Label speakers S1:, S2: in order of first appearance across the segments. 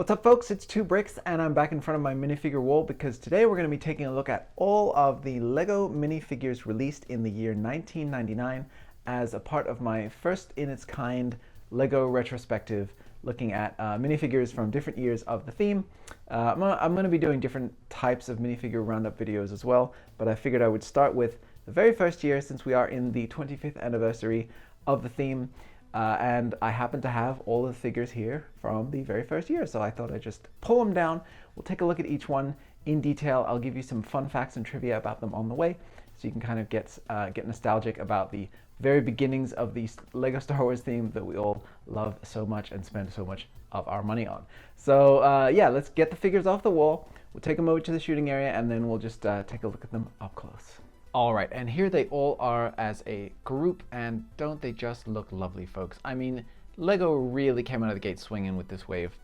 S1: What's up folks, it's 2bricks and I'm back in front of my minifigure wall because today we're going to be taking a look at all of the LEGO minifigures released in the year 1999 as a part of my first in its kind LEGO retrospective looking at minifigures from different years of the theme. I'm going to be doing different types of minifigure roundup videos as well, but I figured I would start with the very first year since we are in the 25th anniversary of the theme. And I happen to have all the figures here from the very first year, so I thought I'd just pull them down. We'll take a look at each one in detail. I'll give you some fun facts and trivia about them on the way, so you can kind of get nostalgic about the very beginnings of the LEGO Star Wars theme that we all love so much and spend so much of our money on. So yeah, let's get the figures off the wall. We'll take them over to the shooting area, and then we'll just take a look at them up close. All right, and here they all are as a group, and don't they just look lovely, folks? I mean, LEGO really came out of the gate swinging with this wave.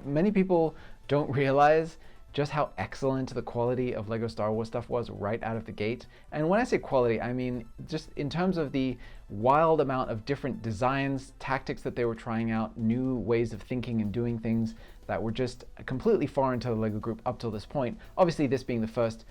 S1: Many people don't realize just how excellent the quality of LEGO Star Wars stuff was right out of the gate. And when I say quality, I mean just in terms of the wild amount of different designs, tactics that they were trying out, new ways of thinking and doing things that were just completely foreign to the LEGO group up till this point. Obviously, this being the first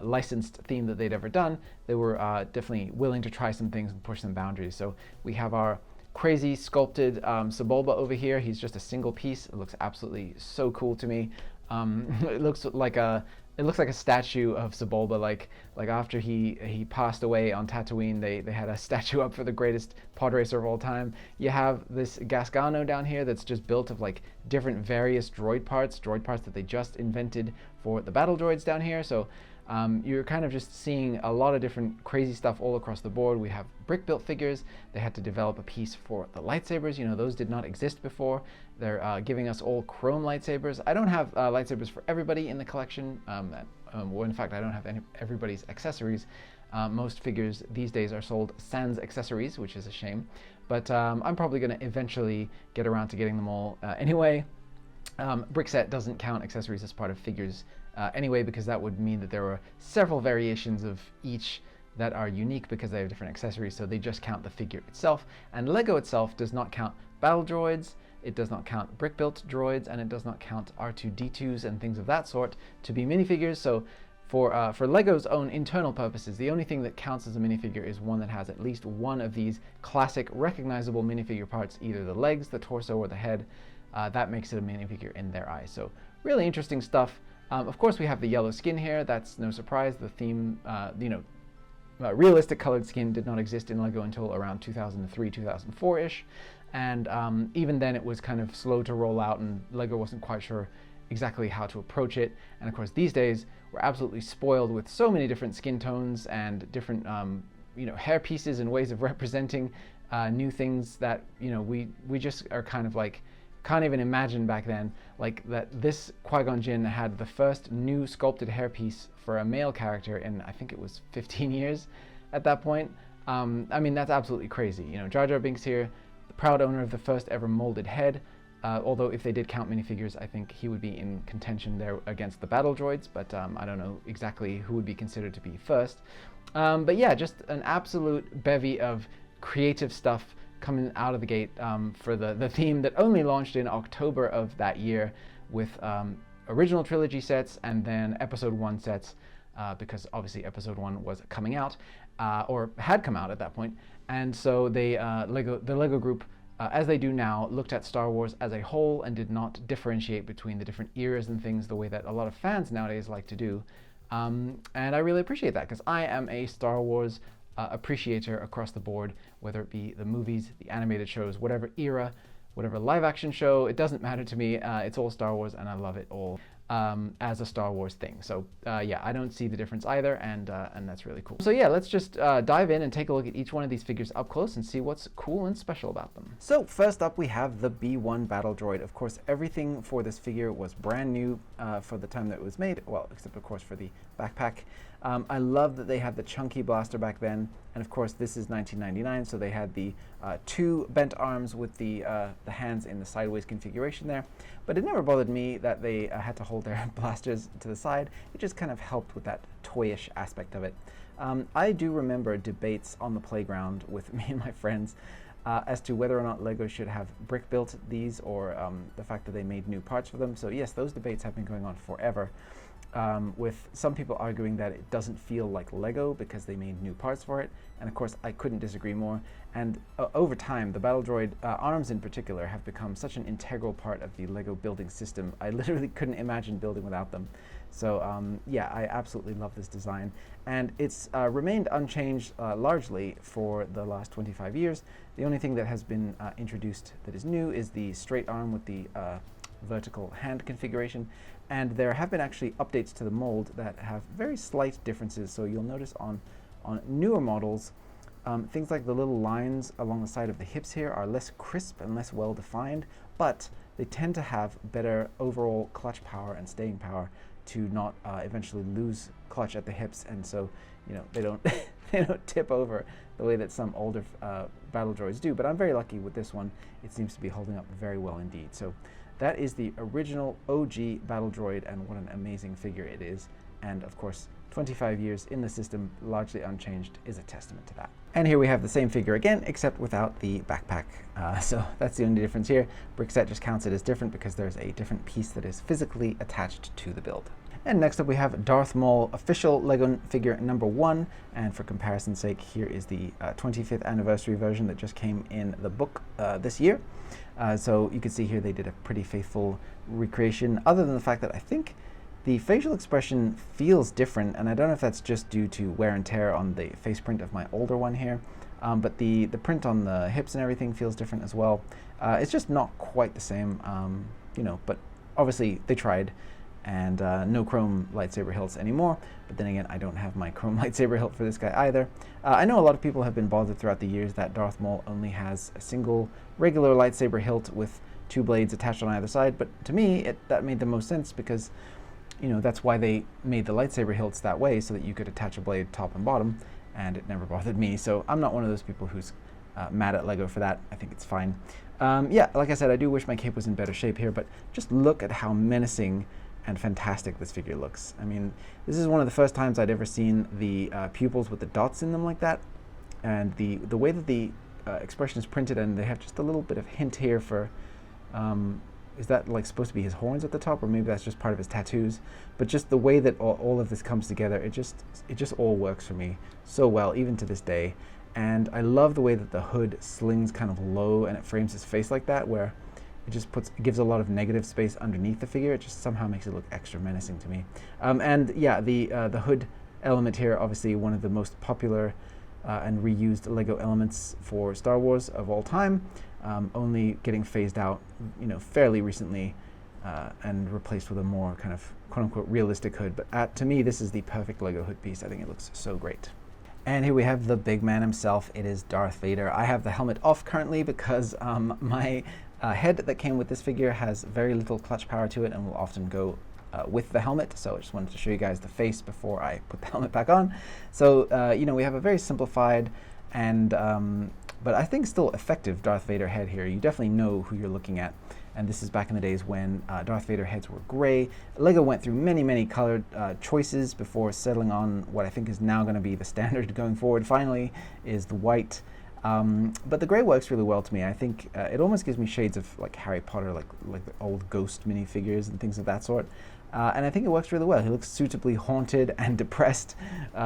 S1: licensed theme that they'd ever done, they were definitely willing to try some things and push some boundaries. So we have our crazy sculpted Sebulba over here. He's just a single piece. It looks absolutely so cool to me. It looks like a statue of Sebulba, like after he passed away on Tatooine, they had a statue up for the greatest pod racer of all time. You have this Gasgano down here that's just built of like different various droid parts that they just invented for the battle droids down here. So you're kind of just seeing a lot of different crazy stuff all across the board. We have brick-built figures. They had to develop a piece for the lightsabers. You know, those did not exist before. They're giving us all chrome lightsabers. I don't have lightsabers for everybody in the collection. Well, in fact, I don't have everybody's accessories. Most figures these days are sold sans accessories, which is a shame. But I'm probably going to eventually get around to getting them all anyway. Brickset doesn't count accessories as part of figures anyway, because that would mean that there are several variations of each that are unique because they have different accessories, so they just count the figure itself. And LEGO itself does not count battle droids, it does not count brick-built droids, and it does not count R2-D2s and things of that sort to be minifigures. So for LEGO's own internal purposes, the only thing that counts as a minifigure is one that has at least one of these classic recognizable minifigure parts, either the legs, the torso, or the head. That makes it a minifigure in their eyes. So really interesting stuff. Of course, we have the yellow skin here. That's no surprise. The theme, realistic colored skin did not exist in LEGO until around 2003, 2004-ish. And even then it was kind of slow to roll out, and LEGO wasn't quite sure exactly how to approach it. And of course, these days, we're absolutely spoiled with so many different skin tones and different hair pieces and ways of representing new things that we just are kind of like, can't even imagine back then, like that this Qui-Gon Jinn had the first new sculpted hairpiece for a male character in, I think it was 15 years at that point. I mean, that's absolutely crazy. You know, Jar Binks here, the proud owner of the first ever molded head. Although if they did count minifigures, I think he would be in contention there against the battle droids, but I don't know exactly who would be considered to be first. But yeah, just an absolute bevy of creative stuff coming out of the gate for the theme that only launched in October of that year with original trilogy sets and then episode 1 sets, because obviously episode 1 was coming out or had come out at that point. And so they the LEGO group, as they do now, looked at Star Wars as a whole and did not differentiate between the different eras and things the way that a lot of fans nowadays like to do. And I really appreciate that, because I am a Star Wars appreciator across the board, whether it be the movies, the animated shows, whatever era, whatever live action show, it doesn't matter to me. It's all Star Wars, and I love it all as a Star Wars thing. So yeah, I don't see the difference either, and that's really cool. So yeah, let's just dive in and take a look at each one of these figures up close and see what's cool and special about them. So first up, we have the B1 battle droid. Of course, everything for this figure was brand new for the time that it was made, well, except of course for the backpack. I love that they had the chunky blaster back then, and of course this is 1999, so they had the two bent arms with the hands in the sideways configuration there. But it never bothered me that they had to hold their blasters to the side. It just kind of helped with that toyish aspect of it. I do remember debates on the playground with me and my friends as to whether or not LEGO should have brick built these, or the fact that they made new parts for them. So yes, those debates have been going on forever, with some people arguing that it doesn't feel like LEGO because they made new parts for it. And of course, I couldn't disagree more. And over time, the battle droid arms in particular have become such an integral part of the LEGO building system. I literally couldn't imagine building without them. So yeah, I absolutely love this design. And it's remained unchanged largely for the last 25 years. The only thing that has been introduced that is new is the straight arm with the vertical hand configuration. And there have been actually updates to the mold that have very slight differences. So you'll notice on newer models, things like the little lines along the side of the hips here are less crisp and less well defined, but they tend to have better overall clutch power and staying power to not eventually lose clutch at the hips, and so they don't they don't tip over the way that some older battle droids do. But I'm very lucky with this one. It seems to be holding up very well indeed. So that is the original OG battle droid, and what an amazing figure it is. And of course, 25 years in the system, largely unchanged, is a testament to that. And here we have the same figure again, except without the backpack. So that's the only difference here. Brickset just counts it as different because there's a different piece that is physically attached to the build. And next up we have Darth Maul official LEGO figure number 1, and for comparison's sake, here is the 25th anniversary version that just came in the book this year. So you can see here they did a pretty faithful recreation, other than the fact that I think the facial expression feels different, and I don't know if that's just due to wear and tear on the face print of my older one here, but the print on the hips and everything feels different as well. It's just not quite the same, but obviously they tried. And no chrome lightsaber hilts anymore, but then again, I don't have my chrome lightsaber hilt for this guy either. I know a lot of people have been bothered throughout the years that Darth Maul only has a single regular lightsaber hilt with 2 blades attached on either side, but to me, that made the most sense because, that's why they made the lightsaber hilts that way, so that you could attach a blade top and bottom, and it never bothered me. So I'm not one of those people who's mad at LEGO for that. I think it's fine. Yeah, like I said, I do wish my cape was in better shape here, but just look at how menacing and fantastic this figure looks. I mean, this is one of the first times I'd ever seen the pupils with the dots in them like that, and the way that the expression is printed, and they have just a little bit of hint here for, is that like supposed to be his horns at the top, or maybe that's just part of his tattoos? But just the way that all of this comes together, it just all works for me so well, even to this day. And I love the way that the hood slings kind of low and it frames his face like that, where it just gives a lot of negative space underneath the figure. It just somehow makes it look extra menacing to me. And yeah, the hood element here, obviously one of the most popular and reused LEGO elements for Star Wars of all time, only getting phased out, fairly recently, and replaced with a more kind of quote-unquote realistic hood. But to me, this is the perfect LEGO hood piece. I think it looks so great. And here we have the big man himself. It is Darth Vader. I have the helmet off currently because my head that came with this figure has very little clutch power to it and will often go with the helmet. So I just wanted to show you guys the face before I put the helmet back on. So, we have a very simplified and, but I think still effective Darth Vader head here. You definitely know who you're looking at. And this is back in the days when Darth Vader heads were gray. LEGO went through many, many colored choices before settling on what I think is now going to be the standard going forward, finally, is the white. But the gray works really well to me. I think it almost gives me shades of like Harry Potter, like the old Ghost minifigures and things of that sort. And I think it works really well. He looks suitably haunted and depressed,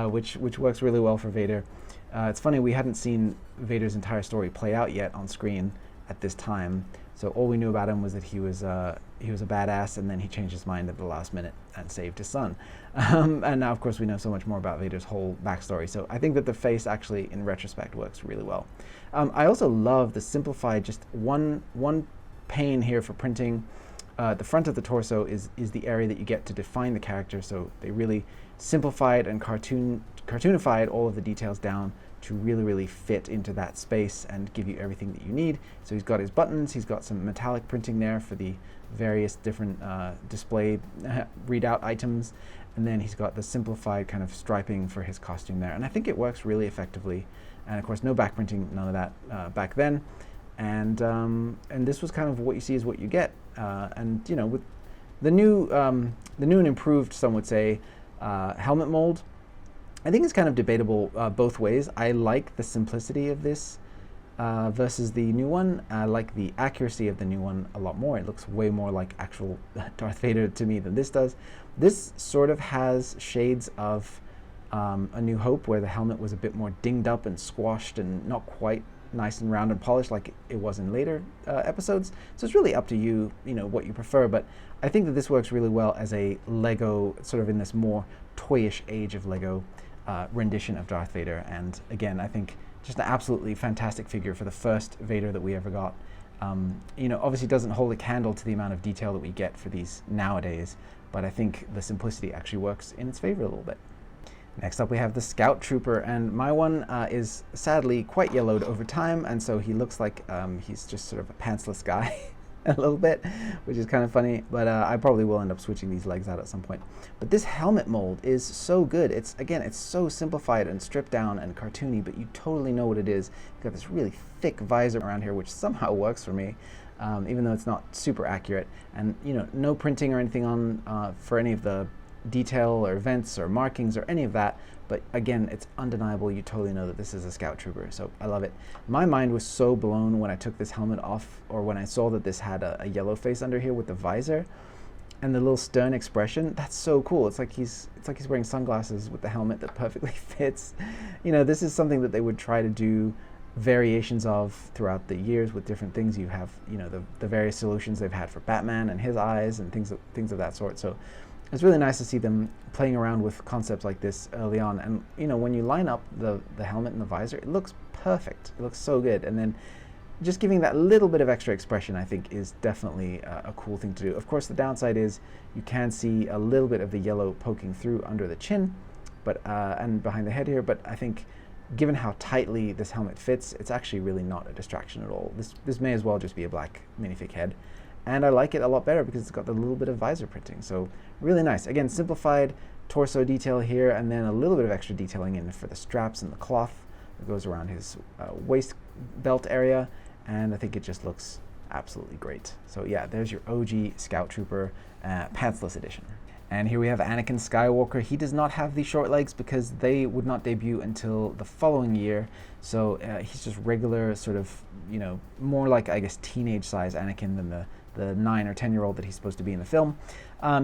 S1: which works really well for Vader. It's funny, we hadn't seen Vader's entire story play out yet on screen at this time. So all we knew about him was that he was a badass, and then he changed his mind at the last minute and saved his son. And now, of course, we know so much more about Vader's whole backstory. So I think that the face actually, in retrospect, works really well. I also love the simplified, just one pane here for printing. The front of the torso is the area that you get to define the character. So they really simplified and cartoonified all of the details down to really, really fit into that space and give you everything that you need. So he's got his buttons, he's got some metallic printing there for the various different display readout items, and then he's got the simplified kind of striping for his costume there. And I think it works really effectively. And of course, no back printing, none of that back then. And this was kind of what you see is what you get. And with the new and improved, some would say, helmet mold, I think it's kind of debatable both ways. I like the simplicity of this versus the new one. I like the accuracy of the new one a lot more. It looks way more like actual Darth Vader to me than this does. This sort of has shades of A New Hope, where the helmet was a bit more dinged up and squashed and not quite nice and round and polished like it was in later episodes. So it's really up to you, what you prefer. But I think that this works really well as a Lego, sort of in this more toyish age of Lego rendition of Darth Vader. And again, I think just an absolutely fantastic figure for the first Vader that we ever got. Obviously doesn't hold a candle to the amount of detail that we get for these nowadays, but I think the simplicity actually works in its favor a little bit. Next up we have the Scout Trooper, and my one is sadly quite yellowed over time, and so he looks like he's just sort of a pantsless guy a little bit, which is kind of funny, but I probably will end up switching these legs out at some point. But this helmet mold is so good. It's so simplified and stripped down and cartoony, but you totally know what it is. You've got this really thick visor around here, which somehow works for me, even though it's not super accurate. And no printing or anything on for any of the detail or vents or markings or any of that, but again, it's undeniable. You totally know that this is a Scout Trooper, so I love it. My mind was so blown when I took this helmet off, or when I saw that this had a yellow face under here with the visor and the little stern expression. That's so cool. It's like he's wearing sunglasses with the helmet that perfectly fits. This is something that they would try to do variations of throughout the years with different things. You have the various solutions they've had for Batman and his eyes and things of that sort. So it's really nice to see them playing around with concepts like this early on. And when you line up the helmet and the visor, it looks perfect. It looks so good. And then just giving that little bit of extra expression, I think, is definitely a cool thing to do. Of course, the downside is you can see a little bit of the yellow poking through under the chin, but and behind the head here. But I think, given how tightly this helmet fits, it's actually really not a distraction at all. This may as well just be a black minifig head. And I like it a lot better because it's got the little bit of visor printing. So really nice. Again, simplified torso detail here, and then a little bit of extra detailing in for the straps and the cloth that goes around his waist belt area. And I think it just looks absolutely great. So yeah, there's your OG Scout Trooper pantsless edition. And here we have Anakin Skywalker. He does not have the short legs because they would not debut until the following year. So he's just regular, sort of, more like, I guess, teenage size Anakin than the 9 or 10-year-old that he's supposed to be in the film.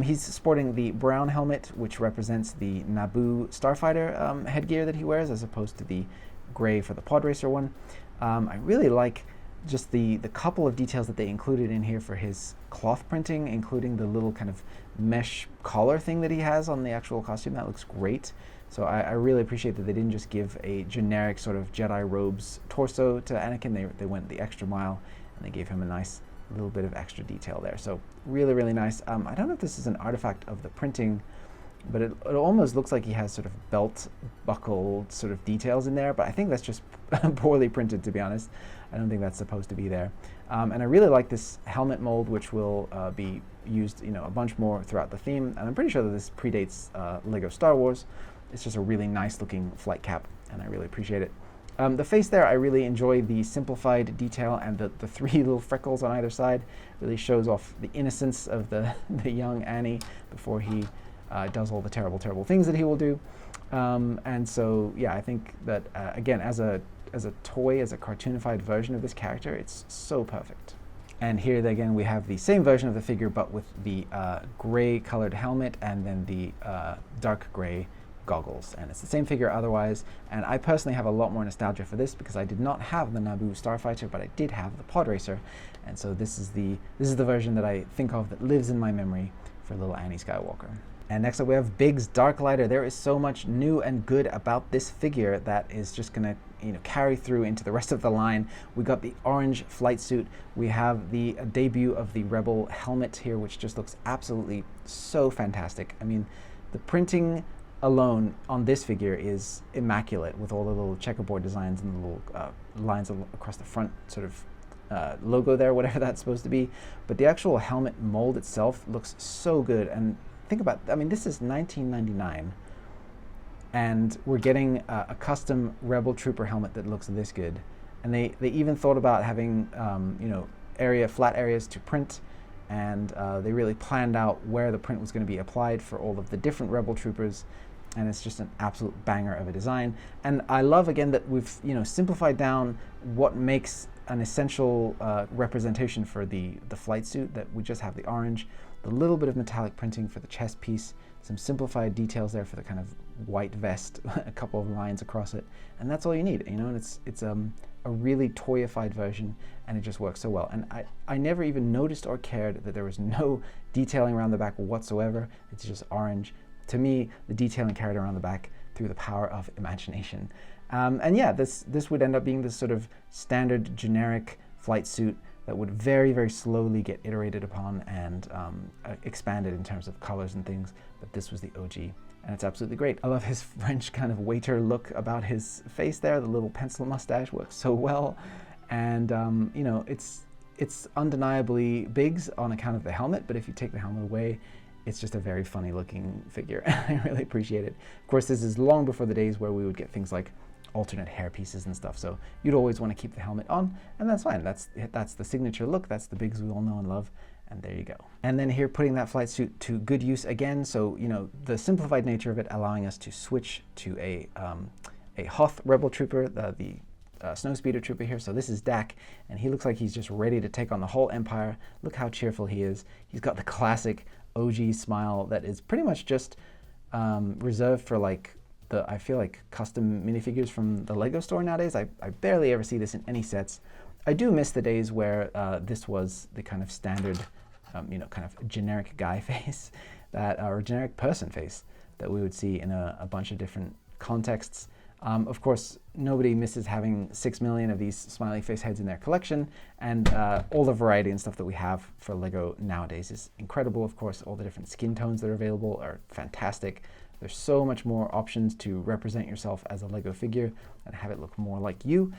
S1: He's sporting the brown helmet, which represents the Naboo starfighter headgear that he wears, as opposed to the gray for the pod racer one. I really like just the couple of details that they included in here for his cloth printing, including the little kind of mesh collar thing that he has on the actual costume. That looks great. So I really appreciate that they didn't just give a generic sort of Jedi robes torso to Anakin. They went the extra mile, and they gave him a nice little bit of extra detail there. So really, really nice. I don't know if this is an artifact of the printing, but it almost looks like he has sort of belt buckle sort of details in there, but I think that's just poorly printed, to be honest. I don't think that's supposed to be there. And I really like this helmet mold, which will be used a bunch more throughout the theme, and I'm pretty sure that this predates LEGO Star Wars. It's just a really nice looking flight cap, and I really appreciate it. The face there, I really enjoy the simplified detail, and the 3 little freckles on either side really shows off the innocence of the young Annie before he does all the terrible, terrible things that he will do. And so, yeah, I think that, again, as a toy, as a cartoonified version of this character, it's so perfect. And here, again, we have the same version of the figure, but with the gray colored helmet and then the dark gray goggles, and it's the same figure otherwise. And I personally have a lot more nostalgia for this because I did not have the Naboo starfighter, but I did have the pod racer, and so this is the version that I think of that lives in my memory for little Annie Skywalker. And next up we have Biggs Darklighter. There is so much new and good about this figure that is just gonna carry through into the rest of the line. We got the orange flight suit. We have the debut of the Rebel helmet here, which just looks absolutely so fantastic. I mean, the printing alone on this figure is immaculate, with all the little checkerboard designs and the little lines across the front sort of logo there, whatever that's supposed to be. But the actual helmet mold itself looks so good. And think about, I mean, this is 1999, and we're getting a custom Rebel Trooper helmet that looks this good. And they even thought about having flat areas to print, and they really planned out where the print was going to be applied for all of the different Rebel Troopers. and it's just an absolute banger of a design. And I love, again, that we've simplified down what makes an essential representation for the flight suit, that we just have the orange, the little bit of metallic printing for the chest piece, some simplified details there for the kind of white vest, a couple of lines across it, and that's all you need, and it's a really toyified version, and it just works so well. And I never even noticed or cared that there was no detailing around the back whatsoever. It's just orange. To me, the detailing carried around the back through the power of imagination. And yeah, this would end up being this sort of standard generic flight suit that would very, very slowly get iterated upon and expanded in terms of colors and things, but this was the OG, and it's absolutely great. I love his French kind of waiter look about his face there. The little pencil mustache works so well, and it's undeniably Biggs on account of the helmet, but if you take the helmet away, it's just a very funny looking figure. I really appreciate it. Of course, this is long before the days where we would get things like alternate hair pieces and stuff, so you'd always want to keep the helmet on, and that's fine. That's the signature look. That's the Biggs we all know and love, and there you go. And then here, putting that flight suit to good use again, so the simplified nature of it allowing us to switch to a Hoth rebel trooper, the snowspeeder trooper here. So this is Dak, and he looks like he's just ready to take on the whole Empire. Look how cheerful he is. He's got the classic OG smile that is pretty much just reserved for I feel like custom minifigures from the LEGO store nowadays. I barely ever see this in any sets. I do miss the days where this was the kind of standard, kind of generic guy face or generic person face that we would see in a bunch of different contexts. Of course, nobody misses having 6 million of these smiley face heads in their collection, and all the variety and stuff that we have for LEGO nowadays is incredible. Of course, all the different skin tones that are available are fantastic. There's so much more options to represent yourself as a LEGO figure and have it look more like you.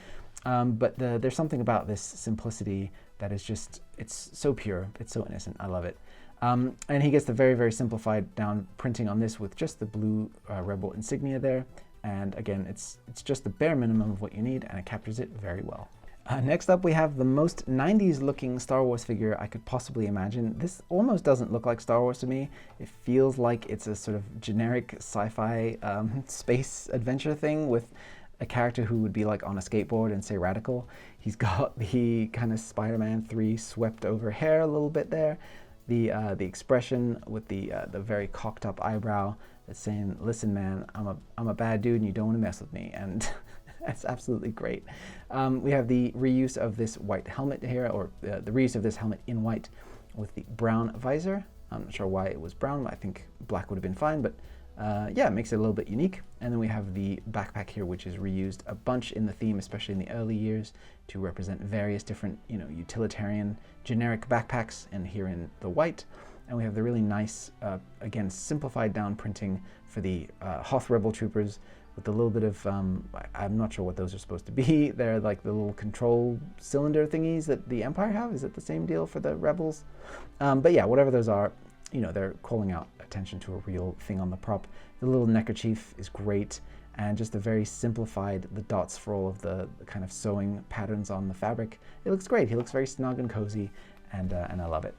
S1: But there's something about this simplicity that is just, it's so pure, it's so innocent, I love it. And he gets the very, very simplified down printing on this with just the blue Rebel insignia there. And again, it's just the bare minimum of what you need, and it captures it very well. Next up, we have the most 90s looking Star Wars figure I could possibly imagine. This almost doesn't look like Star Wars to me. It feels like it's a sort of generic sci-fi space adventure thing with a character who would be like on a skateboard and say radical. He's got the kind of Spider-Man 3 swept over hair a little bit there. The expression with the very cocked up eyebrow that's saying, "Listen, man, I'm a bad dude and you don't want to mess with me." And that's absolutely great. We have the reuse of this white helmet here, or the reuse of this helmet in white with the brown visor. I'm not sure why it was brown. I think black would have been fine, but yeah, it makes it a little bit unique. And then we have the backpack here, which is reused a bunch in the theme, especially in the early years, to represent various different, utilitarian generic backpacks, and here in the white. And we have the really nice, again, simplified down printing for the Hoth Rebel Troopers, with a little bit of, I'm not sure what those are supposed to be. They're like the little control cylinder thingies that the Empire have. Is it the same deal for the Rebels? But yeah, whatever those are, they're calling out attention to a real thing on the prop. The little neckerchief is great, and just a very simplified, the dots for all of the kind of sewing patterns on the fabric. It looks great. He looks very snug and cozy, and I love it.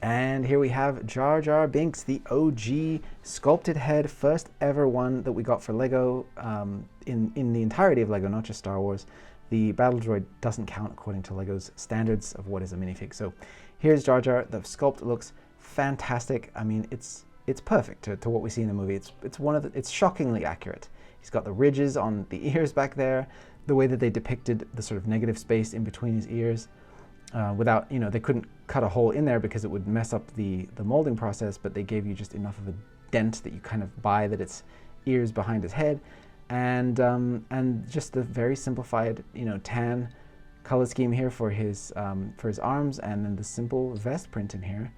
S1: And here we have Jar Binks, the OG sculpted head, first ever one that we got for LEGO in the entirety of LEGO, not just Star Wars. The battle droid doesn't count according to LEGO's standards of what is a minifig. So here's Jar Jar. The sculpt looks fantastic. I mean, it's perfect to what we see in the movie. It's shockingly accurate. He's got the ridges on the ears back there, the way that they depicted the sort of negative space in between his ears. Without, they couldn't cut a hole in there because it would mess up the molding process, but they gave you just enough of a dent that you kind of buy that it's ears behind his head, and just the very simplified, tan color scheme here for his arms, and then the simple vest print in here.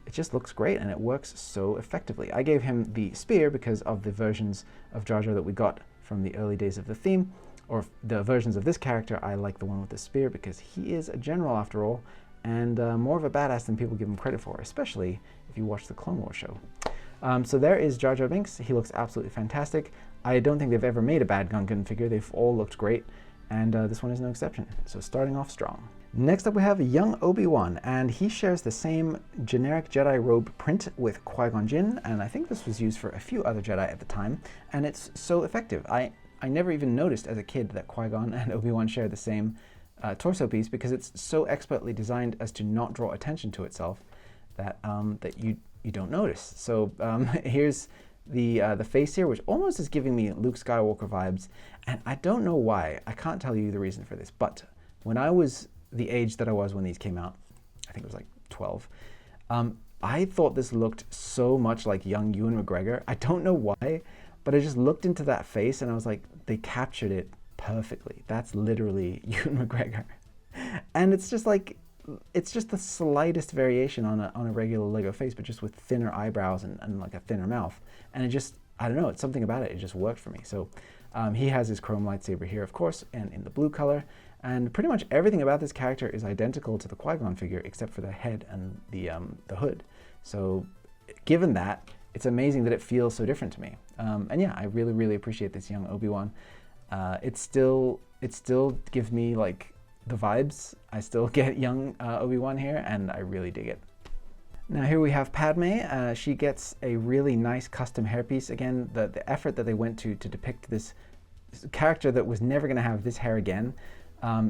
S1: It just looks great, and it works so effectively. I gave him the spear because of the versions of Jar Jar that we got from the early days of the theme. Or the versions of this character, I like the one with the spear because he is a general after all, and more of a badass than people give him credit for, especially if you watch the Clone Wars show. So there is Jar Binks. He looks absolutely fantastic. I don't think they've ever made a bad Gungan figure. They've all looked great, and this one is no exception. So starting off strong. Next up we have young Obi-Wan, and he shares the same generic Jedi robe print with Qui-Gon Jinn, and I think this was used for a few other Jedi at the time, and it's so effective. I never even noticed as a kid that Qui-Gon and Obi-Wan share the same torso piece, because it's so expertly designed as to not draw attention to itself that you don't notice. So here's the face here, which almost is giving me Luke Skywalker vibes, and I don't know why. I can't tell you the reason for this, but when I was the age that I was when these came out, I think it was like 12, I thought this looked so much like young Ewan McGregor. I don't know why, but I just looked into that face and I was like, they captured it perfectly. That's literally Ewan McGregor. And it's just like, it's just the slightest variation on a regular Lego face, but just with thinner eyebrows and like a thinner mouth. And it just, I don't know, it's something about it. It just worked for me. So he has his chrome lightsaber here, of course, and in the blue color. And pretty much everything about this character is identical to the Qui-Gon figure, except for the head and the hood. So given that, it's amazing that it feels so different to me. And yeah, I really, really appreciate this young Obi-Wan. It still gives me like the vibes. I still get young Obi-Wan here, and I really dig it. Now here we have Padme. She gets a really nice custom hairpiece. Again, the effort that they went to depict this character that was never going to have this hair again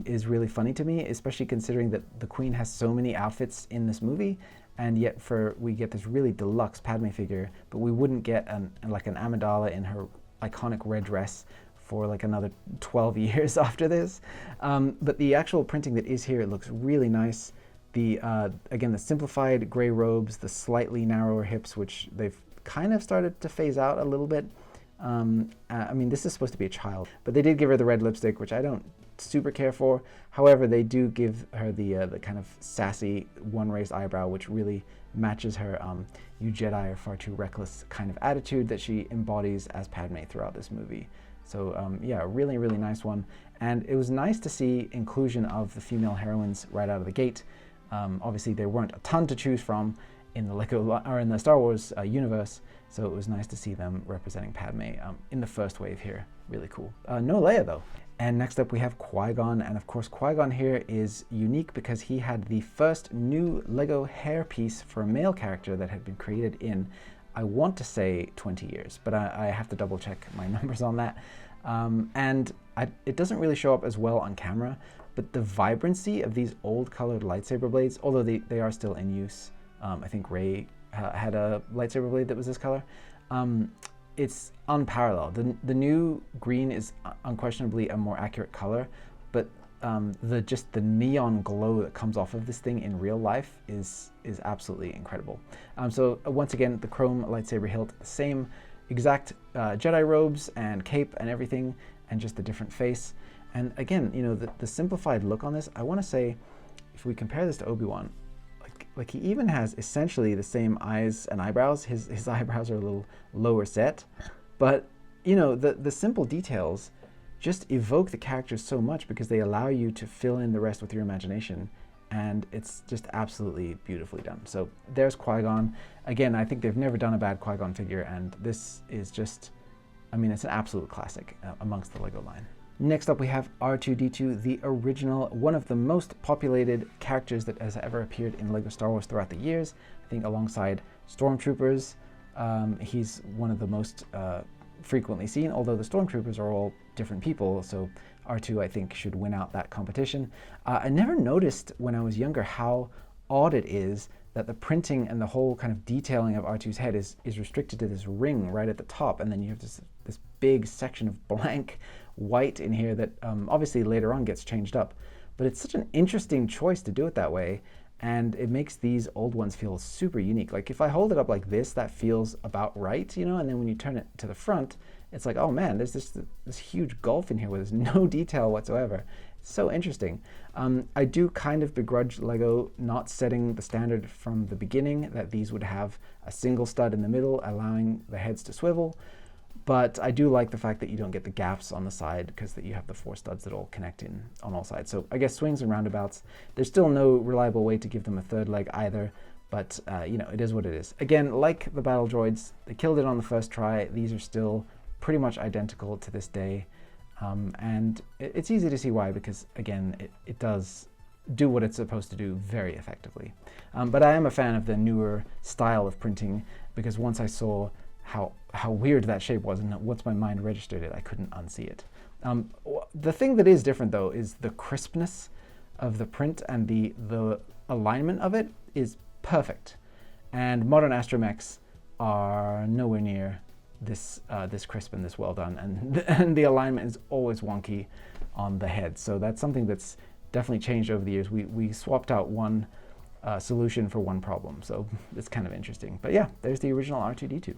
S1: is really funny to me, especially considering that the Queen has so many outfits in this movie, and yet we get this really deluxe Padme figure, but we wouldn't get an Amidala in her iconic red dress for like another 12 years after this. But the actual printing that is here, it looks really nice. Again, the simplified gray robes, the slightly narrower hips, which they've kind of started to phase out a little bit. I mean, this is supposed to be a child, but they did give her the red lipstick, which I don't super care for. However, they do give her the kind of sassy one raised eyebrow, which really matches her "you Jedi are far too reckless" kind of attitude that she embodies as Padme throughout this movie. So yeah, really, really nice one. And it was nice to see inclusion of the female heroines right out of the gate. Obviously, there weren't a ton to choose from in the in the Star Wars universe, so it was nice to see them representing Padme in the first wave here. Really cool. No Leia though. And next up we have Qui-Gon, and of course Qui-Gon here is unique because he had the first new Lego hairpiece for a male character that had been created in, I want to say 20 years, but I have to double check my numbers on that. It doesn't really show up as well on camera, but the vibrancy of these old colored lightsaber blades, although they are still in use, I think Rey had a lightsaber blade that was this color, it's unparalleled. The new green is unquestionably a more accurate color, but just the neon glow that comes off of this thing in real life is absolutely incredible. So once again, the chrome lightsaber hilt, the same exact Jedi robes and cape and everything, and just the different face. And again, you know, the simplified look on this, I want to say, if we compare this to Obi-Wan, like he even has essentially the same eyes and eyebrows. His eyebrows are a little lower set, but you know, the simple details just evoke the characters so much because they allow you to fill in the rest with your imagination, and it's just absolutely beautifully done. So there's Qui-Gon. Again, I think they've never done a bad Qui-Gon figure, and this is just, I mean, it's an absolute classic amongst the Lego line. Next up we have R2-D2, the original, one of the most populated characters that has ever appeared in LEGO Star Wars throughout the years. I think alongside Stormtroopers, he's one of the most frequently seen, although the Stormtroopers are all different people, so R2 I think should win out that competition. I never noticed when I was younger how odd it is that the printing and the whole kind of detailing of R2's head is restricted to this ring right at the top, and then you have this big section of blank white in here that obviously later on gets changed up. But it's such an interesting choice to do it that way, and it makes these old ones feel super unique. Like if I hold it up like this, that feels about right, you know, and then when you turn it to the front, it's like, oh man, there's this huge gulf in here where there's no detail whatsoever. It's so interesting. I do kind of begrudge LEGO not setting the standard from the beginning that these would have a single stud in the middle, allowing the heads to swivel. But I do like the fact that you don't get the gaps on the side because that you have the 4 studs that all connect in on all sides. So I guess swings and roundabouts, there's still no reliable way to give them a third leg either, but you know, it is what it is. Again, like the battle droids, they killed it on the first try. These are still pretty much identical to this day. And it's easy to see why, because again, it does do what it's supposed to do very effectively. But I am a fan of the newer style of printing, because once I saw how weird that shape was, and once my mind registered it, I couldn't unsee it. The thing that is different though is the crispness of the print, and the alignment of it is perfect. And modern astromechs are nowhere near this crisp and this well done, and the alignment is always wonky on the head. So that's something that's definitely changed over the years. We swapped out one solution for one problem, so it's kind of interesting. But yeah, there's the original R2-D2.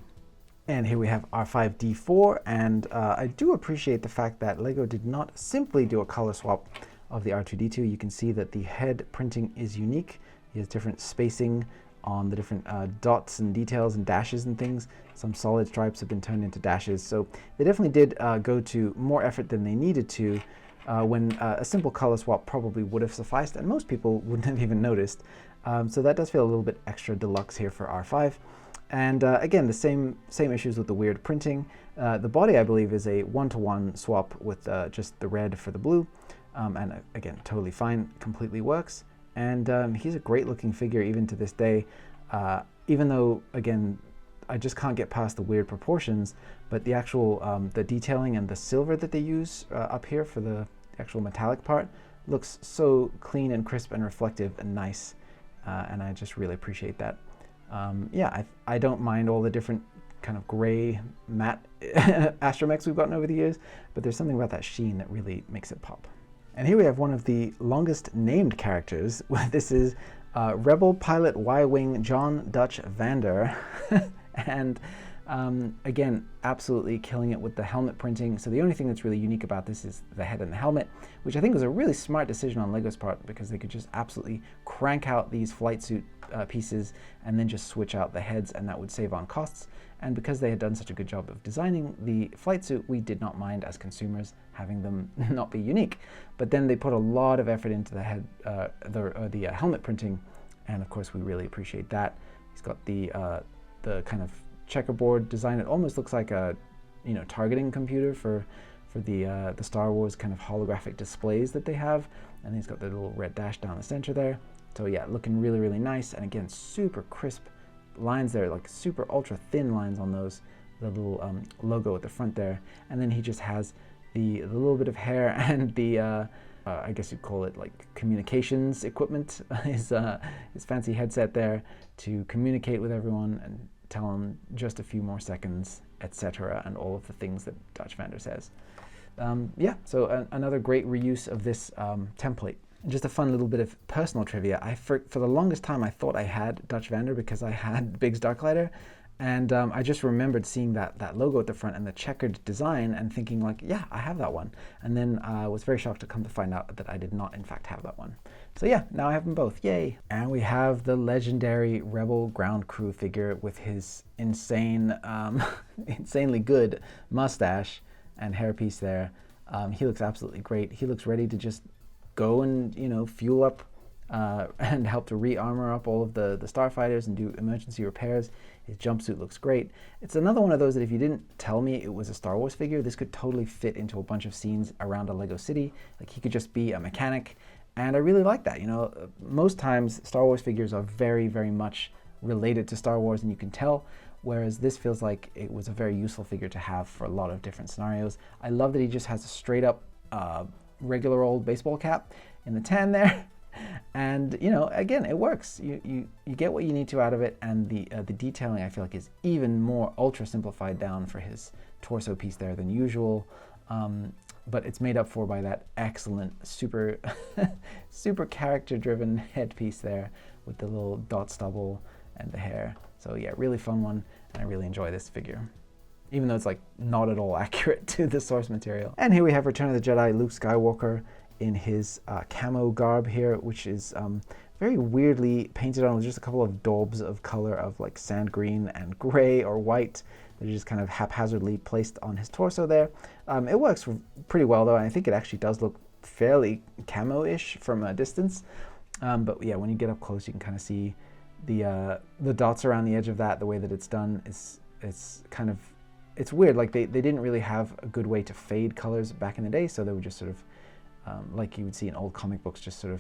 S1: And here we have R5-D4, and I do appreciate the fact that LEGO did not simply do a color swap of the R2-D2. You can see that the head printing is unique. He has different spacing on the different dots and details and dashes and things. Some solid stripes have been turned into dashes. So they definitely did go to more effort than they needed to, when a simple color swap probably would have sufficed, and most people wouldn't have even noticed. So that does feel a little bit extra deluxe here for R5. And again, the same issues with the weird printing. The body, I believe, is a one-to-one swap with just the red for the blue. And again, totally fine, completely works. And he's a great looking figure even to this day, even though, again, I just can't get past the weird proportions, but the actual, the detailing and the silver that they use up here for the actual metallic part looks so clean and crisp and reflective and nice, and I just really appreciate that. Yeah, I don't mind all the different kind of gray matte astromechs we've gotten over the years, but there's something about that sheen that really makes it pop. And here we have one of the longest named characters. This is Rebel Pilot Y-Wing John Dutch Vander. And again, absolutely killing it with the helmet printing. So the only thing that's really unique about this is the head and the helmet, which I think was a really smart decision on LEGO's part, because they could just absolutely crank out these flight suit pieces and then just switch out the heads, and that would save on costs. And because they had done such a good job of designing the flight suit, we did not mind as consumers having them not be unique. But then they put a lot of effort into the head, the helmet printing, and of course we really appreciate that. He's got the kind of checkerboard design. It almost looks like a targeting computer for the Star Wars kind of holographic displays that they have. And he's got the little red dash down the center there. So yeah, looking really, really nice. And again, super crisp lines there, like super ultra thin lines on those, the little logo at the front there. And then he just has the little bit of hair and the I guess you'd call it like communications equipment, his fancy headset there to communicate with everyone and tell them just a few more seconds, etc., and all of the things that Dutch Vander says. Yeah, so another great reuse of this template. Just a fun little bit of personal trivia. For the longest time I thought I had Dutch Vander because I had Big's Darklighter, and I just remembered seeing that logo at the front and the checkered design and thinking like, yeah, I have that one. And then I was very shocked to come to find out that I did not in fact have that one. So yeah, now I have them both, yay! And we have the legendary Rebel ground crew figure with his insane, insanely good mustache and hairpiece there. He looks absolutely great. He looks ready to just go and fuel up and help to re-armor up all of the starfighters and do emergency repairs. His jumpsuit looks great. It's another one of those that if you didn't tell me it was a Star Wars figure, this could totally fit into a bunch of scenes around a LEGO city. Like he could just be a mechanic, and I really like that. Most times Star Wars figures are very, very much related to Star Wars, and you can tell, whereas this feels like it was a very useful figure to have for a lot of different scenarios. I love that he just has a straight up regular old baseball cap in the tan there. And again, it works. You get what you need to out of it, and the detailing I feel like is even more ultra simplified down for his torso piece there than usual. But it's made up for by that excellent, super super character-driven headpiece there with the little dot stubble and the hair. So yeah, really fun one, and I really enjoy this figure, even though it's like not at all accurate to the source material. And here we have Return of the Jedi Luke Skywalker in his camo garb here, which is very weirdly painted on with just a couple of daubs of color of like sand green and gray or white. They're just kind of haphazardly placed on his torso there. It works pretty well though, and I think it actually does look fairly camo-ish from a distance. But yeah, when you get up close, you can kind of see the dots around the edge of that. The way that it's done is kind of it's weird, like they didn't really have a good way to fade colors back in the day, so they would just sort of, like you would see in old comic books, just sort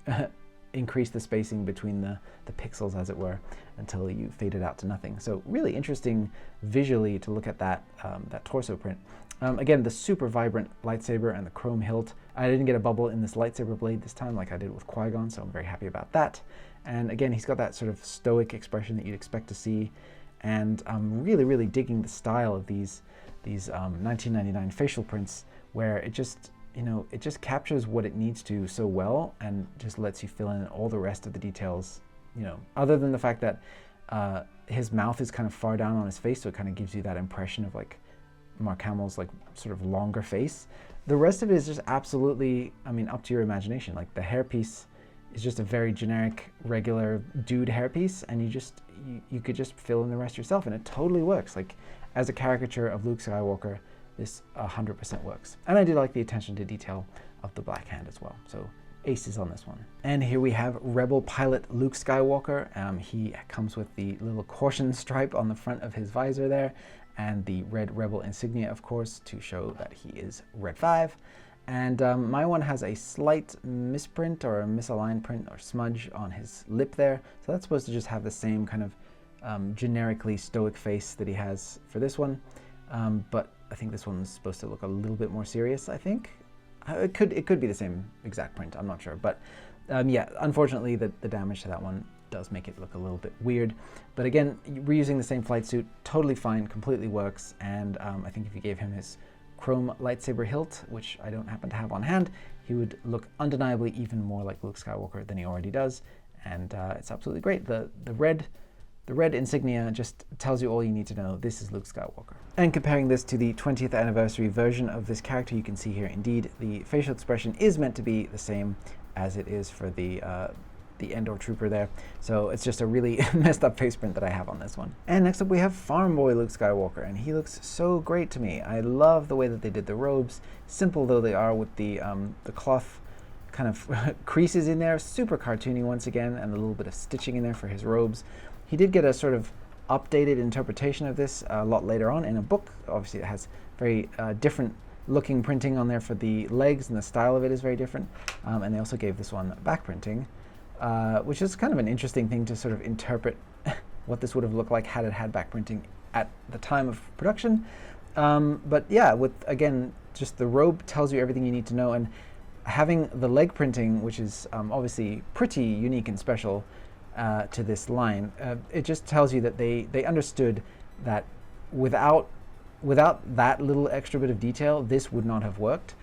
S1: of increase the spacing between the pixels, as it were, until you fade it out to nothing. So really interesting visually to look at that, that torso print. Again, the super vibrant lightsaber and the chrome hilt. I didn't get a bubble in this lightsaber blade this time like I did with Qui-Gon, so I'm very happy about that. And again, he's got that sort of stoic expression that you'd expect to see. And I'm really, really digging the style of these 1999 facial prints, where it just, you know, it just captures what it needs to so well and just lets you fill in all the rest of the details, you know, other than the fact that his mouth is kind of far down on his face, so it kind of gives you that impression of like Mark Hamill's like sort of longer face. The rest of it is just absolutely, I mean, up to your imagination. Like the hairpiece is just a very generic, regular dude hairpiece, and you could just fill in the rest yourself, and it totally works. Like as a caricature of Luke Skywalker, this 100% works. And I do like the attention to detail of the black hand as well. So aces on this one. And here we have Rebel pilot Luke Skywalker. He comes with the little caution stripe on the front of his visor there, and the red Rebel insignia, of course, to show that he is Red 5. And my one has a slight misprint or a misaligned print or smudge on his lip there. So that's supposed to just have the same kind of generically stoic face that he has for this one. But I think this one's supposed to look a little bit more serious, I think. It could be the same exact print, I'm not sure. But yeah, unfortunately, the damage to that one does make it look a little bit weird. But again, reusing the same flight suit, totally fine, completely works. And I think if you gave him his chrome lightsaber hilt, which I don't happen to have on hand, he would look undeniably even more like Luke Skywalker than he already does. And it's absolutely great. The red insignia just tells you all you need to know. This is Luke Skywalker. And comparing this to the 20th anniversary version of this character, you can see here, indeed, the facial expression is meant to be the same as it is for the Endor trooper there. So it's just a really messed up face print that I have on this one. And next up we have Farm Boy Luke Skywalker, and he looks so great to me. I love the way that they did the robes, simple though they are, with the cloth kind of creases in there, super cartoony once again, and a little bit of stitching in there for his robes. He did get a sort of updated interpretation of this a lot later on in a book. Obviously it has very different looking printing on there for the legs, and the style of it is very different. And they also gave this one back printing, which is kind of an interesting thing to sort of interpret what this would have looked like had it had back printing at the time of production. But yeah, with, again, just the robe tells you everything you need to know, and having the leg printing, which is obviously pretty unique and special to this line, it just tells you that they understood that without that little extra bit of detail, this would not have worked.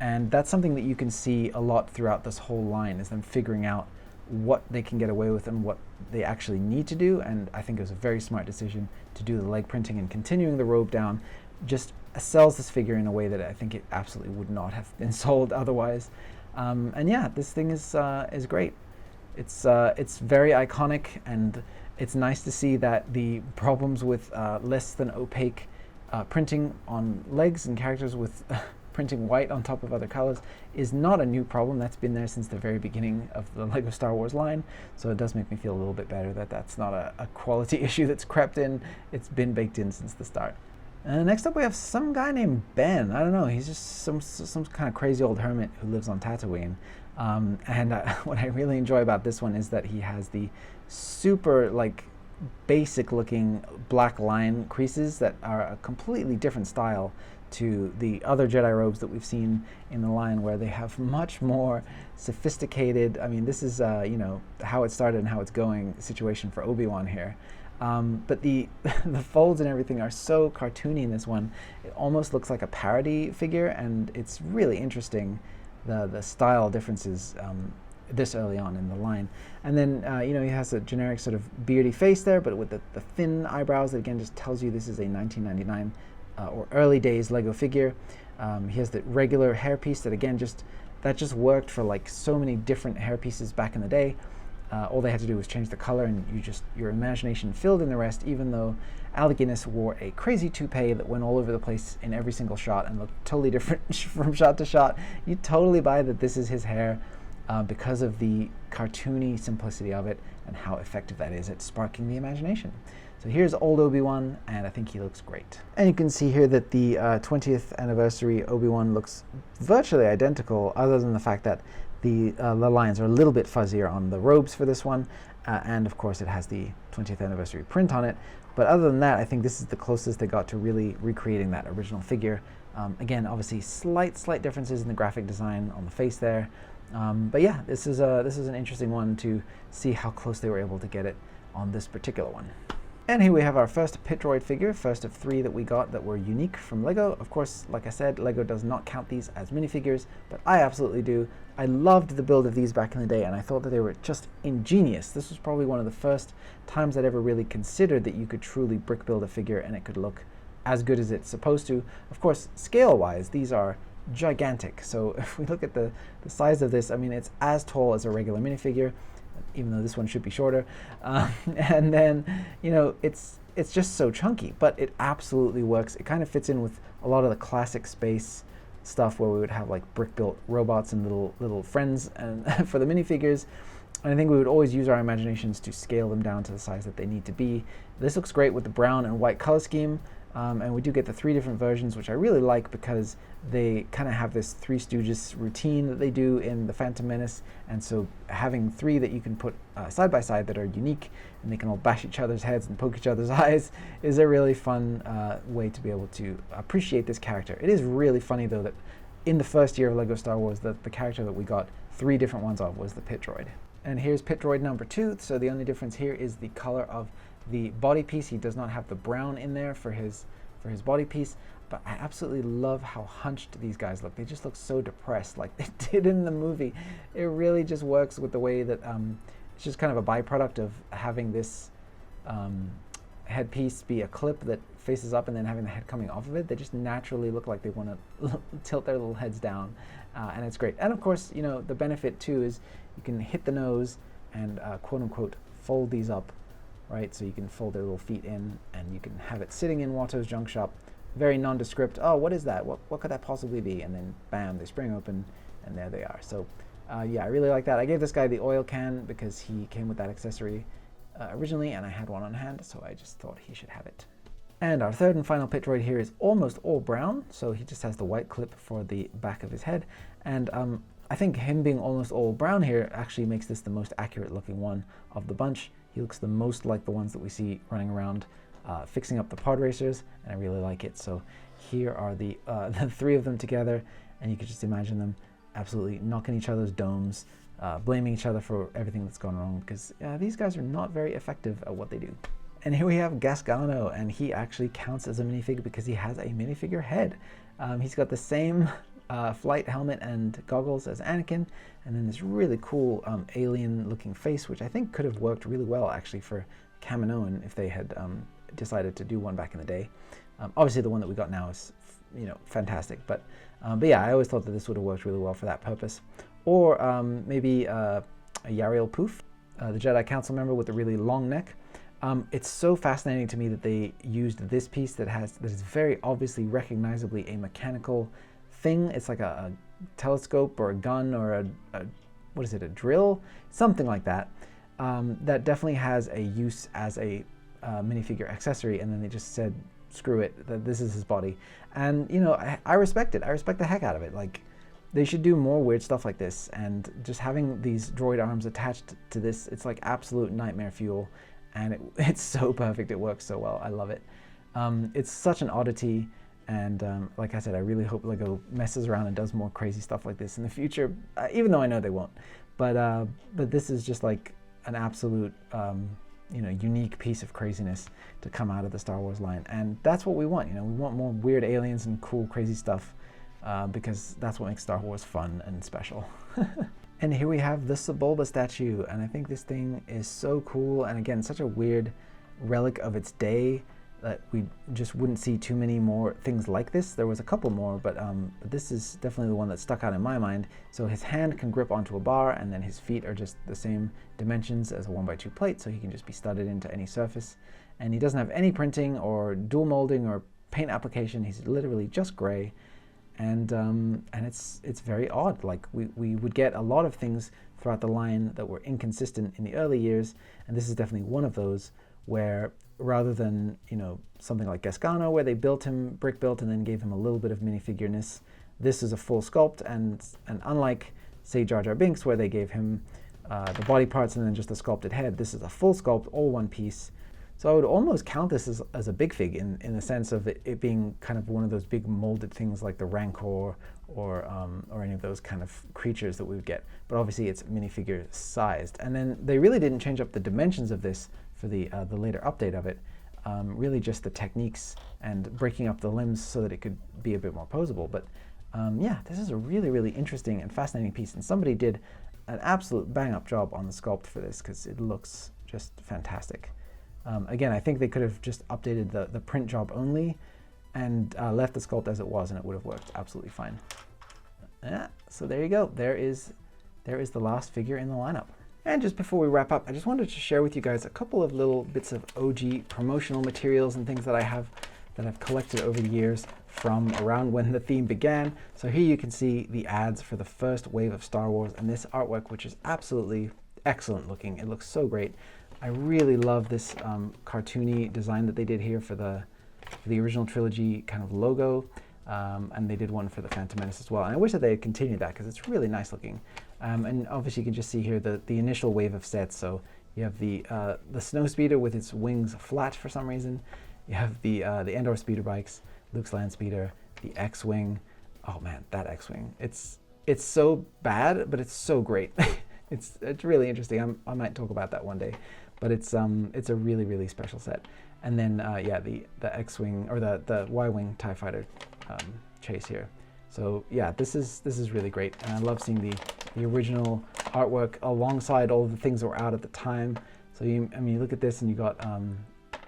S1: And that's something that you can see a lot throughout this whole line, is them figuring out what they can get away with and what they actually need to do. And I think it was a very smart decision to do the leg printing, and continuing the robe down just sells this figure in a way that I think it absolutely would not have been sold otherwise. And yeah, this thing is great. It's very iconic, and it's nice to see that the problems with less than opaque printing on legs and characters with printing white on top of other colors is not a new problem. That's been there since the very beginning of the LEGO Star Wars line, so it does make me feel a little bit better that that's not a quality issue that's crept in. It's been baked in since the start. Next up we have some guy named Ben. I don't know, he's just some kind of crazy old hermit who lives on Tatooine. And what I really enjoy about this one is that he has the super like basic looking black line creases that are a completely different style to the other Jedi robes that we've seen in the line, where they have much more sophisticated, I mean, this is you know, how it started and how it's going situation for Obi-Wan here. But the folds and everything are so cartoony in this one. It almost looks like a parody figure, and it's really interesting, the style differences this early on in the line. And then you know, he has a generic sort of beardy face there, but with the thin eyebrows that again just tells you this is a 1999 or early days Lego figure. He has the regular hairpiece that again just worked for like so many different hairpieces back in the day. All they had to do was change the color, and your imagination filled in the rest, even though Alec Guinness wore a crazy toupee that went all over the place in every single shot and looked totally different from shot to shot. You totally buy that this is his hair because of the cartoony simplicity of it and how effective that is at sparking the imagination. So here's old Obi-Wan, and I think he looks great. And you can see here that the 20th anniversary Obi-Wan looks virtually identical, other than the fact that the lines are a little bit fuzzier on the robes for this one, and of course it has the 20th anniversary print on it. But other than that, I think this is the closest they got to really recreating that original figure. Again, obviously slight differences in the graphic design on the face there. But yeah, this is an interesting one to see how close they were able to get it on this particular one. And here we have our first pit droid figure, first of 3 that we got that were unique from LEGO. Of course, like I said, LEGO does not count these as minifigures, but I absolutely do. I loved the build of these back in the day, and I thought that they were just ingenious. This was probably one of the first times I'd ever really considered that you could truly brick build a figure and it could look as good as it's supposed to. Of course, scale-wise, these are gigantic. So if we look at the size of this, I mean, it's as tall as a regular minifigure, even though this one should be shorter. And then, you know, it's just so chunky, but it absolutely works. It kind of fits in with a lot of the classic space stuff where we would have like brick-built robots and little friends and for the minifigures. And I think we would always use our imaginations to scale them down to the size that they need to be. This looks great with the brown and white color scheme. And we do get the 3 different versions, which I really like because they kind of have this Three Stooges routine that they do in The Phantom Menace. And so having 3 that you can put side by side that are unique and they can all bash each other's heads and poke each other's eyes is a really fun way to be able to appreciate this character. It is really funny, though, that in the first year of LEGO Star Wars, the character that we got 3 different ones of was the pit droid. And here's pit droid number 2. So the only difference here is the color of the body piece. He does not have the brown in there for his body piece, but I absolutely love how hunched these guys look. They just look so depressed like they did in the movie. It really just works with the way that it's just kind of a byproduct of having this headpiece be a clip that faces up and then having the head coming off of it. They just naturally look like they want to tilt their little heads down, and it's great. And of course, you know, the benefit too is you can hit the nose and quote unquote fold these up, right? So you can fold their little feet in and you can have it sitting in Watto's junk shop, very nondescript. Oh, what is that? What could that possibly be? And then bam, they spring open and there they are. So yeah, I really like that. I gave this guy the oil can because he came with that accessory originally and I had one on hand, so I just thought he should have it. And our third and final pit droid here is almost all brown, so he just has the white clip for the back of his head. And I think him being almost all brown here actually makes this the most accurate looking one of the bunch. He looks the most like the ones that we see running around fixing up the pod racers, and I really like it. So here are the 3 of them together, and you can just imagine them absolutely knocking each other's domes, blaming each other for everything that's gone wrong, because these guys are not very effective at what they do. And here we have Gasgano, and he actually counts as a minifig because he has a minifigure head. He's got the same flight helmet and goggles as Anakin, and then this really cool alien-looking face, which I think could have worked really well actually for Kaminoan if they had decided to do one back in the day. Obviously, the one that we got now is, you know, fantastic, but yeah, I always thought that this would have worked really well for that purpose. Or maybe a Yariel Poof, the Jedi Council member with the really long neck. It's so fascinating to me that they used this piece that is very obviously recognizably a mechanical thing. It's like a telescope or a gun or a what is it, a drill? Something like that. That definitely has a use as a minifigure accessory, and then they just said, screw it, that this is his body. And, you know, I respect it. I respect the heck out of it. Like, they should do more weird stuff like this, and just having these droid arms attached to this, it's like absolute nightmare fuel, and it's so perfect. It works so well. I love it. It's such an oddity. And like I said, I really hope LEGO messes around and does more crazy stuff like this in the future, even though I know they won't. But this is just like an absolute, you know, unique piece of craziness to come out of the Star Wars line. And that's what we want. You know, we want more weird aliens and cool, crazy stuff because that's what makes Star Wars fun and special. And here we have the Sebulba statue. And I think this thing is so cool. And again, such a weird relic of its day that we just wouldn't see too many more things like this. There was a couple more, but this is definitely the one that stuck out in my mind. So his hand can grip onto a bar, and then his feet are just the same dimensions as a 1x2 plate, so he can just be studded into any surface. And he doesn't have any printing or dual molding or paint application. He's literally just gray, and it's very odd. Like we would get a lot of things throughout the line that were inconsistent in the early years, and this is definitely one of those, where rather than, you know, something like Gasgano, where they built him brick built and then gave him a little bit of minifigure-ness, this is a full sculpt, and unlike, say, Jar Binks, where they gave him the body parts and then just a sculpted head, this is a full sculpt, all one piece. So I would almost count this as a big fig in the sense of it being kind of one of those big molded things like the Rancor or any of those kind of creatures that we would get. But obviously it's minifigure sized. And then they really didn't change up the dimensions of this for the later update of it. Really just the techniques and breaking up the limbs so that it could be a bit more posable. But yeah, this is a really, really interesting and fascinating piece. And somebody did an absolute bang-up job on the sculpt for this because it looks just fantastic. Again, I think they could have just updated the print job only and left the sculpt as it was, and it would have worked absolutely fine. Yeah, so there you go. There is the last figure in the lineup. And just before we wrap up, I just wanted to share with you guys a couple of little bits of OG promotional materials and things that I've collected over the years from around when the theme began. So here you can see the ads for the first wave of Star Wars and this artwork, which is absolutely excellent looking. It looks so great. I really love this cartoony design that they did here for the original trilogy kind of logo, and they did one for the Phantom Menace as well. And I wish that they had continued that because it's really nice looking. And obviously you can just see here the initial wave of sets. So you have the Snow Speeder with its wings flat for some reason. You have the Endor speeder bikes, Luke's land speeder, the X-wing. Oh man, that X-wing! It's so bad, but it's so great. It's really interesting. I might talk about that one day. But it's a really, really special set. And then yeah, the X-wing or the Y-wing TIE fighter chase here. So yeah, this is really great, and I love seeing the original artwork alongside all of the things that were out at the time. So you look at this and you got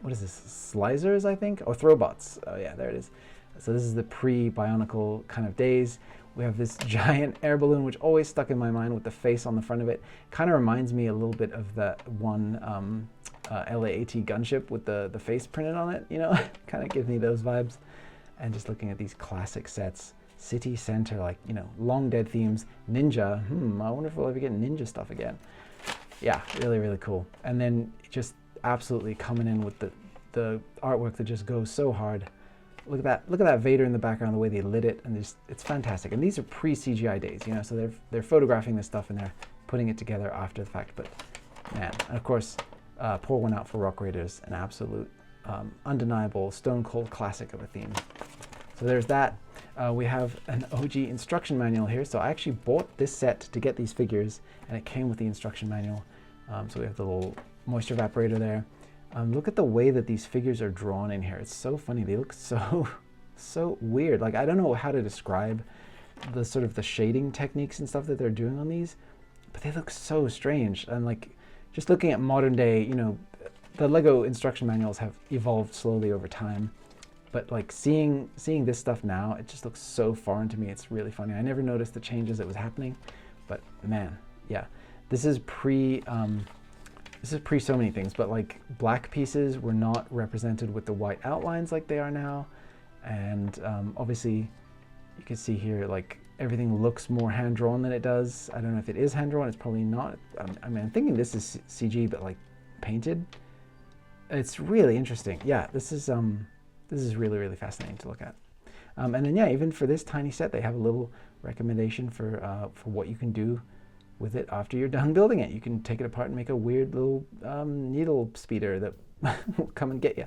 S1: what is this, Slicers, I think, or Throwbots. Oh yeah, there it is. So this is the pre-Bionicle kind of days. We have this giant air balloon, which always stuck in my mind with the face on the front of it. Kind of reminds me a little bit of that one LAAT gunship with the face printed on it, you know? Kind of gives me those vibes. And just looking at these classic sets, city center, like, you know, long dead themes, ninja. I wonder if we'll ever get ninja stuff again. Yeah, really, really cool. And then just absolutely coming in with the artwork that just goes so hard. Look at that Vader in the background, the way they lit it, and it's fantastic. And these are pre-CGI days, you know, so they're photographing this stuff and they're putting it together after the fact. But man, and of course, pour one out for Rock Raiders, an absolute undeniable stone cold classic of a theme. So there's that. We have an OG instruction manual here. So I actually bought this set to get these figures, and it came with the instruction manual. So we have the little moisture evaporator there. Look at the way that these figures are drawn in here. It's so funny. They look so weird. Like, I don't know how to describe the sort of the shading techniques and stuff that they're doing on these, but they look so strange. And like, just looking at modern day, you know, the LEGO instruction manuals have evolved slowly over time, but like seeing this stuff now, it just looks so foreign to me. It's really funny. I never noticed the changes that was happening, but man, yeah, this is pre so many things, but like black pieces were not represented with the white outlines like they are now. And obviously you can see here, like, everything looks more hand-drawn than it does. I don't know if it is hand-drawn, it's probably not. I mean, I'm thinking this is CG, but like painted. It's really interesting. Yeah, this is really, really fascinating to look at. And then yeah, even for this tiny set, they have a little recommendation for what you can do with it after you're done building it. You can take it apart and make a weird little needle speeder that will come and get you.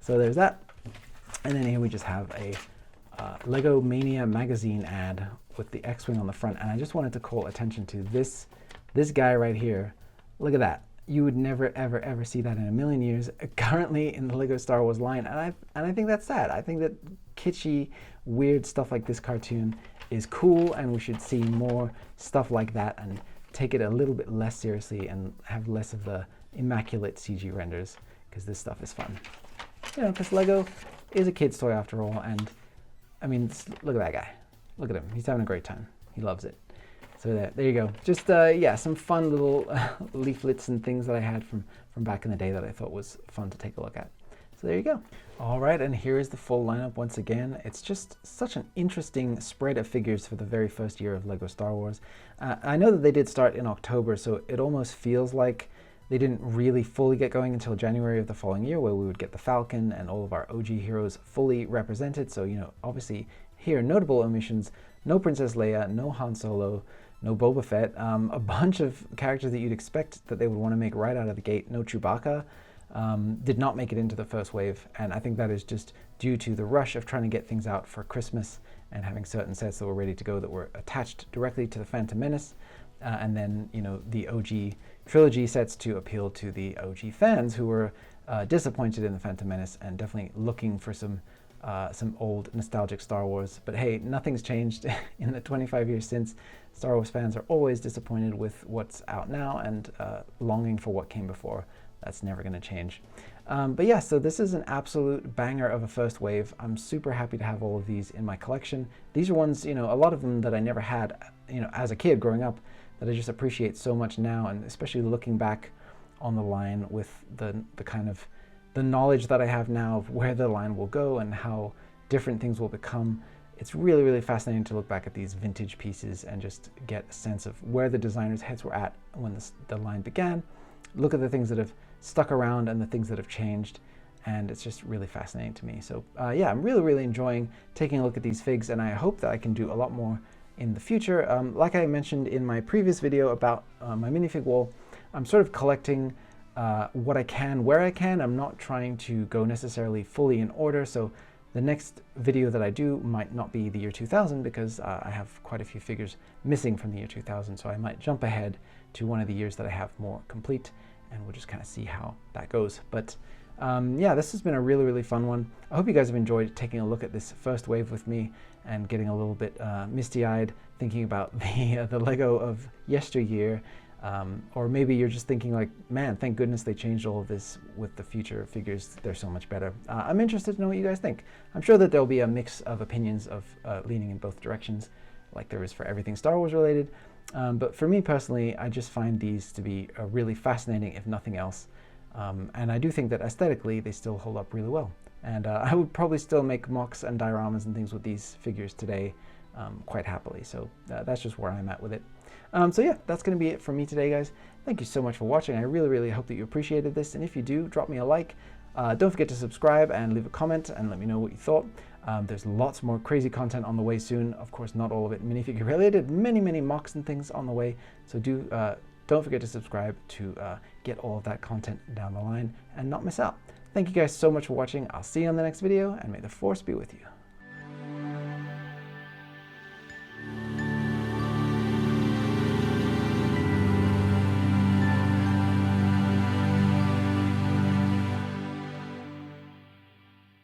S1: So there's that. And then here we just have a LEGO Mania magazine ad with the X-Wing on the front. And I just wanted to call attention to this guy right here. Look at that. You would never, ever, ever see that in a million years currently in the LEGO Star Wars line. And I think that's sad. I think that kitschy, weird stuff like this cartoon is cool, and we should see more stuff like that and take it a little bit less seriously and have less of the immaculate CG renders, because this stuff is fun. You know, because LEGO is a kid's toy after all, and I mean, look at that guy. Look at him. He's having a great time. He loves it. So there you go. Just yeah, some fun little leaflets and things that I had from back in the day that I thought was fun to take a look at. So there you go. All right, and here is the full lineup once again. It's just such an interesting spread of figures for the very first year of LEGO Star Wars. I know that they did start in October, so it almost feels like They didn't really fully get going until January of the following year, where we would get the Falcon and all of our OG heroes fully represented. So, you know, obviously here, notable omissions: no Princess Leia, no Han Solo, no Boba Fett, a bunch of characters that you'd expect that they would want to make right out of the gate. No Chewbacca. Did not make it into the first wave, and I think that is just due to the rush of trying to get things out for Christmas and having certain sets that were ready to go that were attached directly to the Phantom Menace, and then, you know, the OG trilogy sets to appeal to the OG fans who were disappointed in the Phantom Menace and definitely looking for some old nostalgic Star Wars. But hey, nothing's changed in the 25 years since. Star Wars fans are always disappointed with what's out now and longing for what came before. That's never going to change. But yeah, so this is an absolute banger of a first wave. I'm super happy to have all of these in my collection. These are ones, you know, a lot of them that I never had, you know, as a kid growing up, that I just appreciate so much now, and especially looking back on the line with the kind of the knowledge that I have now of where the line will go and how different things will become. It's really, really fascinating to look back at these vintage pieces and just get a sense of where the designers' heads were at when the line began. Look at the things that have stuck around and the things that have changed, and it's just really fascinating to me. So yeah, I'm really, really enjoying taking a look at these figs, and I hope that I can do a lot more in the future. Like I mentioned in my previous video about my minifig wall, I'm sort of collecting what I can, where I can. I'm not trying to go necessarily fully in order, so the next video that I do might not be the year 2000 because I have quite a few figures missing from the year 2000, so I might jump ahead to one of the years that I have more complete, and we'll just kind of see how that goes. But yeah, this has been a really, really fun one. I hope you guys have enjoyed taking a look at this first wave with me and getting a little bit misty-eyed thinking about the Lego of yesteryear. Or maybe you're just thinking like, man, thank goodness they changed all of this with the future figures. They're so much better. I'm interested to know what you guys think. I'm sure that there'll be a mix of opinions of leaning in both directions, like there is for everything Star Wars related. But for me personally, I just find these to be really fascinating, if nothing else. And I do think that aesthetically, they still hold up really well. And I would probably still make mocks and dioramas and things with these figures today quite happily. So that's just where I'm at with it. So yeah, that's going to be it for me today, guys. Thank you so much for watching. I really, really hope that you appreciated this. And if you do, drop me a like. Don't forget to subscribe and leave a comment and let me know what you thought. There's lots more crazy content on the way soon. Of course, not all of it minifigure related. Many, many mocks and things on the way. So don't forget to subscribe to get all of that content down the line and not miss out. Thank you guys so much for watching. I'll see you on the next video, and may the Force be with you.